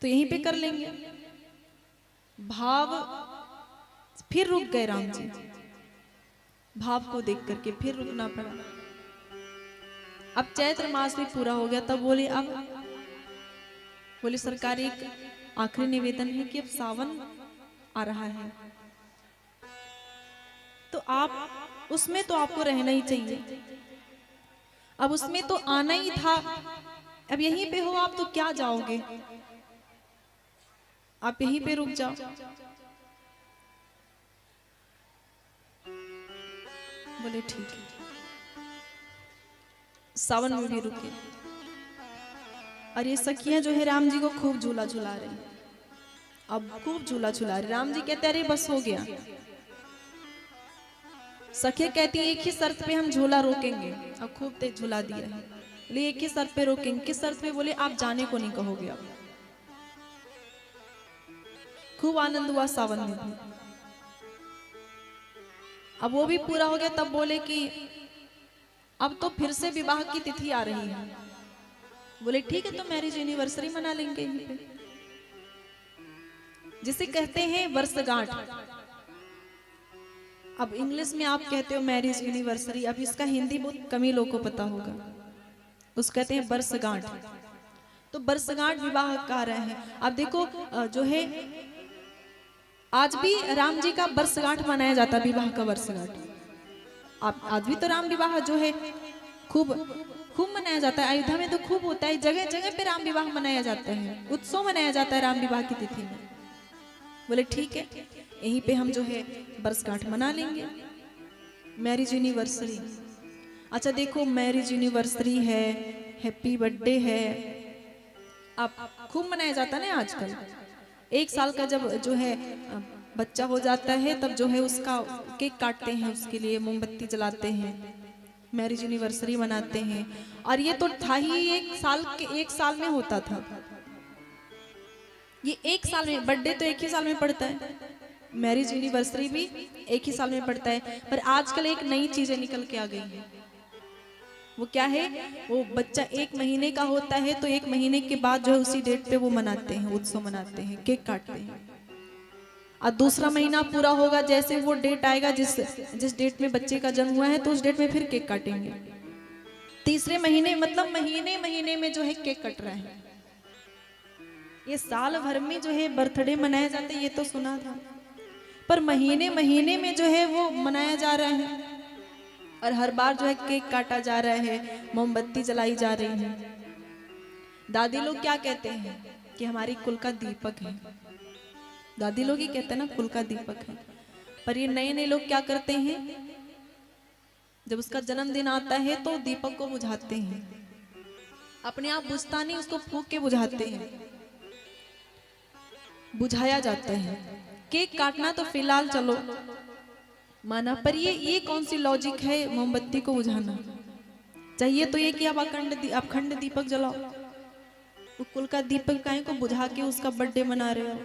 तो यहीं पे कर लेंगे। भाव फिर रुक गए राम जी, भाव को देख करके फिर रुकना पड़ा। अब चैत्र मास भी पूरा हो गया, तब बोले अब बोले सरकार एक आखिरी निवेदन है कि अब सावन आ रहा है, तो आप उसमें तो आपको रहना ही चाहिए। अब उसमें तो आना ही था, अब यहीं पे हो आप तो क्या जाओगे, आप यहीं पे रुक जाओ। बोले ठीक है, सावन में भी रुके। और ये सखियां जो है राम जी को खूब झूला झुला रही, अब खूब झूला झुला रही। राम जी कहते अरे बस हो गया। सखियां कहती एक ही शर्त पे हम झूला रोकेंगे, अब खूब तेज झूला दिया है, बोले एक ही शर्त पे रोकेंगे। किस शर्त पे? बोले आप जाने को नहीं कहोगे। अब खूब आनंद हुआ सावन में भी। अब वो भी पूरा हो गया, तब बोले कि अब तो फिर से विवाह की तिथि आ रही है। बोले ठीक है, तो मैरिज एनिवर्सरी मना लेंगे यहीं पे, जिसे कहते हैं वर्षगांठ। अब इंग्लिश में आप कहते हो मैरिज एनिवर्सरी, अब इसका हिंदी बहुत कम ही लोगों को पता होगा, उस कहते हैं वर्षगांठ। तो वर्षगांठ विवाह का रहे हैं। अब देखो जो है आज भी राम जी का वर्षगांठ मनाया जाता है, विवाह का वर्षगांठ। आप आज भी तो राम विवाह जो है खूब खूब मनाया जाता है। अयोध्या में तो खूब होता है, जगह जगह पे राम विवाह मनाया जाता है, उत्सव मनाया जाता है राम विवाह की तिथि में। बोले ठीक है, यहीं पे हम जो है वर्षगांठ मना लेंगे, मैरिज यूनिवर्सरी। अच्छा देखो, मैरिज यूनिवर्सरी है, हैप्पी बर्थडे है, अब खूब मनाया जाता है ना आजकल। एक साल का जब जो है बच्चा हो जाता है, तब जो है उसका केक काटते हैं, उसके लिए मोमबत्ती जलाते हैं, मैरिज एनिवर्सरी मनाते हैं। और ये तो था ही एक साल में होता था, ये एक साल में। बर्थडे तो एक ही साल में पड़ता है, मैरिज एनिवर्सरी भी एक ही साल में पड़ता है। पर आजकल एक नई चीजें निकल के आ गई हैं। वो क्या है? वो बच्चा एक महीने का होता है, तो एक महीने के बाद जो है उसी डेट पे वो मनाते हैं, उत्सव मनाते हैं, केक काटते हैं। और दूसरा महीना पूरा होगा, जैसे वो डेट आएगा जिस जिस डेट में बच्चे का जन्म हुआ है, तो उस डेट में फिर केक काटेंगे। तीसरे महीने मतलब महीने महीने में जो है केक कट रहा है। ये साल भर में जो है बर्थडे मनाया जाता है, ये तो सुना था, पर महीने महीने में जो है वो मनाया जा रहा है। और हर बार जो है केक काटा जा रहा है, मोमबत्ती जलाई जा रही है। दादी लोग क्या कहते हैं कि हमारी कुल का दीपक है, दादी लोग ही कहते हैं ना कुल का दीपक है। पर ये नए नए लोग क्या करते हैं, जब उसका जन्मदिन आता है तो दीपक को बुझाते हैं, अपने आप बुझता नहीं, उसको फूंक के बुझाते हैं, बुझाया जाता है। केक काटना तो फिलहाल चलो माना, पर ये कौन सी लॉजिक है मोमबत्ती को बुझाना? चाहिए तो ये कि आप अखंड दीपक जलाओ, वो कुल का दीपक काहे को बुझा के उसका बर्थडे मना रहे हो।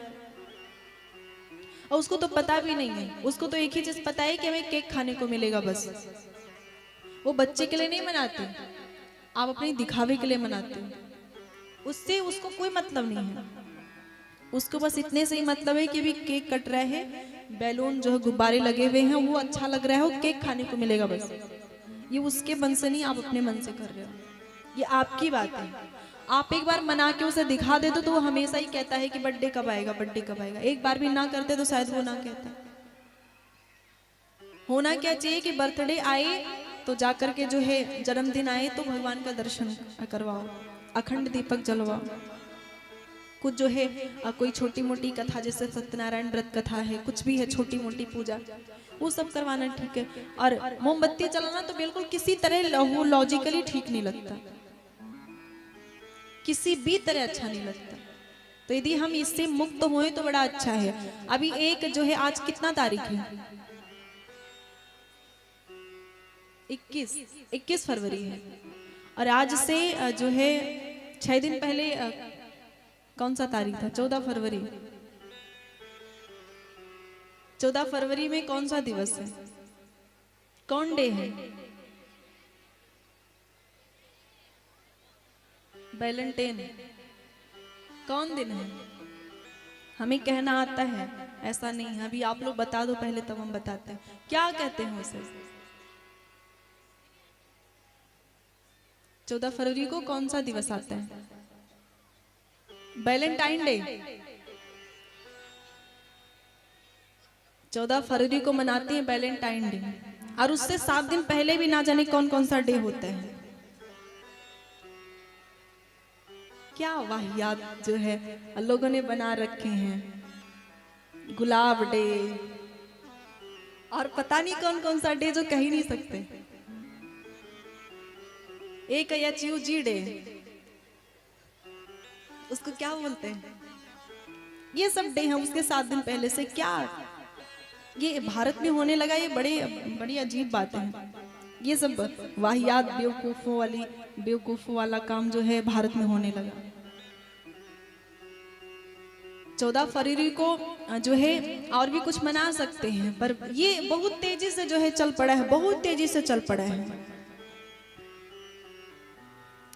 और उसको तो पता भी नहीं है, उसको तो एक ही चीज पता है कि हमें केक खाने को मिलेगा बस। वो बच्चे के लिए नहीं मनाते, आप अपने दिखावे के लिए मनाते हो, उससे उसको कोई मतलब नहीं है। उसको बस इतने से ही मतलब है कि अभी केक कट रहा है, बैलून जो है गुब्बारे लगे हुए हैं, वो अच्छा लग रहा है, वो केक खाने को मिलेगा बस। ये उसके मन से नहीं, आप अपने मन से कर रहे हो, ये आपकी बात है। आप एक बार मना के उसे दिखा दे तो वो हमेशा ही कहता है कि बर्थडे कब आएगा, बर्थडे कब आएगा। एक बार भी ना करते तो शायद वो ना कहता। होना क्या चाहिए कि बर्थडे आए तो जाकर के जो है जन्मदिन आए तो भगवान का दर्शन करवाओ, अखंड दीपक जलवाओ। कुछ जो है कोई छोटी मोटी कथा, जैसे सत्यनारायण व्रत कथा है, कुछ भी है छोटी मोटी पूजा, वो सब करवाना ठीक है। और मोमबत्ती जलाना तो बिल्कुल किसी तरह वो लॉजिकली ठीक नहीं लगता, किसी भी तरह अच्छा नहीं लगता। तो यदि हम इससे मुक्त हुए तो बड़ा अच्छा है। अभी एक जो है आज कितना तारीख है? 21 फरवरी है। और आज से जो है 6 दिन पहले कौन सा तारीख था? 14 फरवरी। 14 फरवरी में कौन सा दिवस है? कौन डे है? वैलेंटाइन। कौन दिन है? हमें कहना आता है, ऐसा नहीं है। अभी आप लोग बता दो पहले, तब हम बताते हैं। क्या कहते हैं उसे? 14 फरवरी को कौन सा दिवस आता है? Valentine day. 14 फरवरी को मनाते हैं वैलेंटाइन डे, और उससे 7 दिन पहले भी ना जाने कौन कौन सा डे होता है। क्या वाहियात जो है लोगों ने बना रखे हैं, गुलाब डे और पता नहीं कौन कौन सा डे जो कह ही नहीं सकते। एक या च्यूजी डे, उसको क्या बोलते हैं? ये सब डे हैं उसके 7 दिन पहले से। क्या ये भारत में होने लगा? ये बड़ी अजीब बात है। ये सब वाहियात बेवकूफों वाला काम जो है भारत में होने लगा। 14 फरवरी को जो है और भी कुछ मना सकते हैं, पर ये बहुत तेजी से जो है चल पड़ा है, बहुत तेजी से चल पड़ा है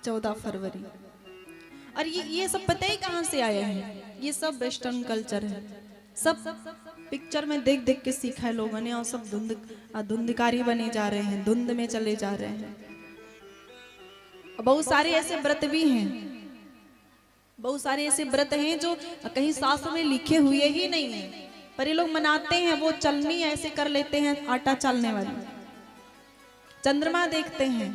14 फरवरी। और ये सब पता ही कहाँ से आया है? ये सब वेस्टर्न कल्चर है, सब पिक्चर में देख देख के सीखा है लोगों ने, और सब धुंधकारी बने जा रहे हैं, धुंध में चले जा रहे हैं। बहुत सारे ऐसे व्रत भी हैं, बहुत सारे ऐसे व्रत हैं जो कहीं शास्त्र में लिखे हुए ही नहीं है, पर ये लोग मनाते हैं। वो चलनी ऐसे कर लेते हैं, आटा चालने वाली, चंद्रमा देखते हैं,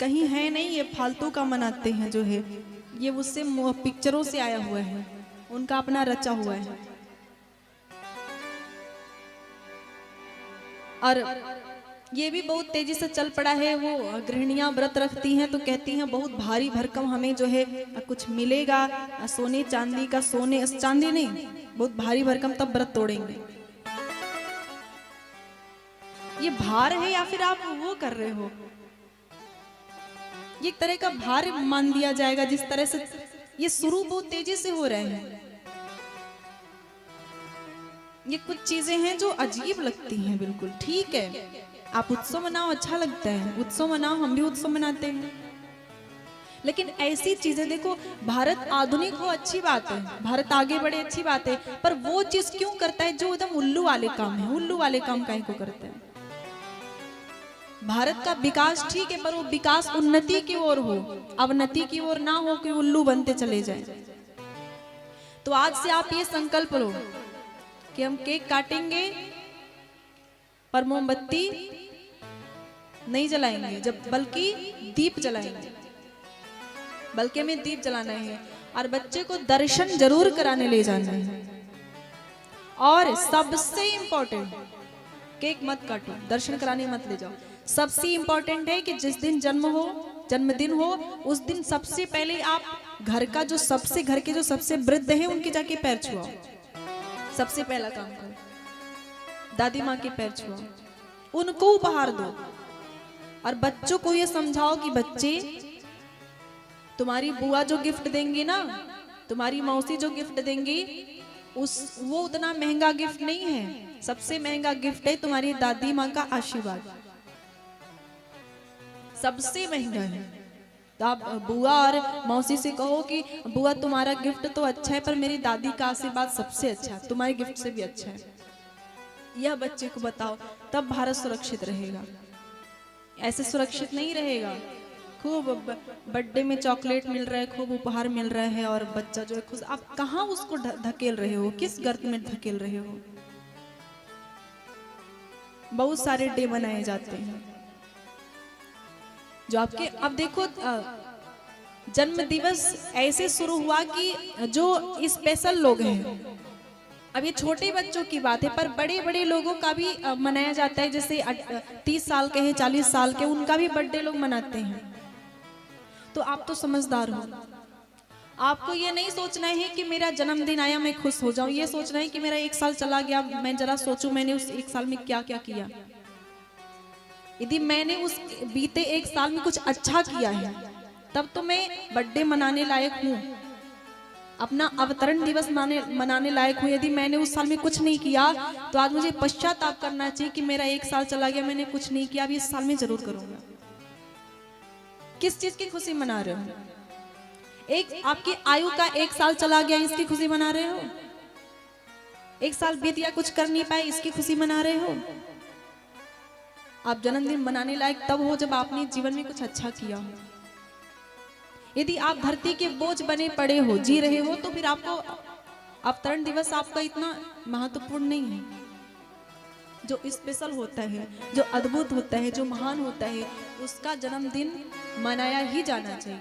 कहीं है नहीं, ये फालतू का मनाते हैं जो है। ये उससे पिक्चरों से आया हुआ है, उनका अपना रचा हुआ है। और ये भी बहुत तेजी से चल पड़ा है। वो गृहिणियां व्रत रखती हैं तो कहती हैं बहुत भारी भरकम हमें जो है कुछ मिलेगा, सोने चांदी का, सोने चांदी नहीं, बहुत भारी भरकम, तब व्रत तोड़ेंगे। ये भार है या फिर आप वो कर रहे हो? ये एक तरह का भार मान दिया जाएगा जिस तरह से ये शुरू बहुत तेजी से हो रहे हैं। ये कुछ चीजें हैं जो अजीब लगती हैं। बिल्कुल ठीक है, आप उत्सव मनाओ, अच्छा लगता है, उत्सव मनाओ, हम भी उत्सव मनाते हैं, लेकिन ऐसी चीजें देखो, भारत आधुनिक हो अच्छी बात है, भारत आगे बढ़े अच्छी बात है, पर वो चीज क्यों करता है जो एकदम उल्लू वाले काम है? उल्लू वाले काम काहे को करते हैं? भारत का विकास ठीक है, पर वो विकास उन्नति की ओर हो, अवनति की ओर ना हो कि उल्लू बनते चले जाए। तो आज से आप ये संकल्प लो कि हम केक काटेंगे पर मोमबत्ती नहीं जलाएंगे, बल्कि दीप जलाएंगे, बल्कि हमें दीप जलाना है। और बच्चे को दर्शन जरूर कराने ले जाना है। और सबसे इंपॉर्टेंट, केक मत काटो, दर्शन कराने मत ले जाओ। सबसे इंपॉर्टेंट है कि जिस दिन जन्मदिन हो, उस दिन सबसे पहले आप घर के जो सबसे वृद्ध हैं उनके जाके पैर छुआओ। सबसे पहला काम करो, दादी माँ के पैर छुआओ, उनको उपहार दो। और बच्चों को ये समझाओ कि बच्चे, तुम्हारी बुआ जो गिफ्ट देंगी ना, तुम्हारी मौसी जो गिफ्ट देंगी, वो उतना महंगा गिफ्ट नहीं है। सबसे महंगा गिफ्ट है तुम्हारी दादी माँ का आशीर्वाद, सबसे महंगा है। तो आप बुआ और मौसी से कहो कि बुआ तुम्हारा गिफ्ट तो अच्छा है, पर मेरी दादी का आशीर्वाद सबसे अच्छा है, तुम्हारे गिफ्ट से भी अच्छा है। यह बच्चे को बताओ, तब भारत सुरक्षित रहेगा। ऐसे सुरक्षित नहीं रहेगा। खूब बर्थडे में चॉकलेट मिल रहा है, खूब उपहार मिल रहा है, और बच्चा जो है खुश, आप कहाँ उसको धकेल रहे हो? किस गर्त में धकेल रहे हो? बहुत सारे डे बनाए जाते हैं जो आपके, अब देखो जन्म दिवस ऐसे शुरू हुआ कि जो स्पेशल लोग हैं, अब ये छोटे बच्चों की बात है, पर बड़े बड़े लोगों का भी मनाया जाता है। जैसे 30 साल के हैं, 40 साल के, उनका भी बर्थडे लोग मनाते हैं। तो आप तो समझदार हो, आपको ये नहीं सोचना है कि मेरा जन्मदिन आया मैं खुश हो जाऊं, ये सोचना है कि मेरा 1 साल चला गया, मैं जरा सोचूं मैंने उस 1 साल में क्या क्या किया। यदि मैंने उस बीते 1 साल में कुछ अच्छा किया है, तब तो मैं बर्थडे मनाने लायक हूँ, अपना अवतरण दिवस मनाने लायक हूँ। यदि मैंने उस साल में कुछ नहीं किया, तो आज मुझे पश्चाताप करना चाहिए कि मेरा 1 साल चला गया, मैंने कुछ नहीं किया, अभी इस साल में जरूर करूंगा। किस चीज की खुशी मना रहे हो? एक आपकी आयु का 1 साल चला गया, इसकी खुशी मना रहे हो? 1 साल बीत गया, कुछ कर नहीं पाए, इसकी खुशी मना रहे हो? आप जन्मदिन मनाने लायक तब हो जब आपने जीवन में कुछ अच्छा किया हो। यदि आप धरती के बोझ बने पड़े हो, जी रहे हो, तो फिर आपको अवतरण दिवस आपका इतना महत्वपूर्ण नहीं है। जो स्पेशल होता है, जो अद्भुत होता है, जो महान होता है, उसका जन्मदिन मनाया ही जाना चाहिए।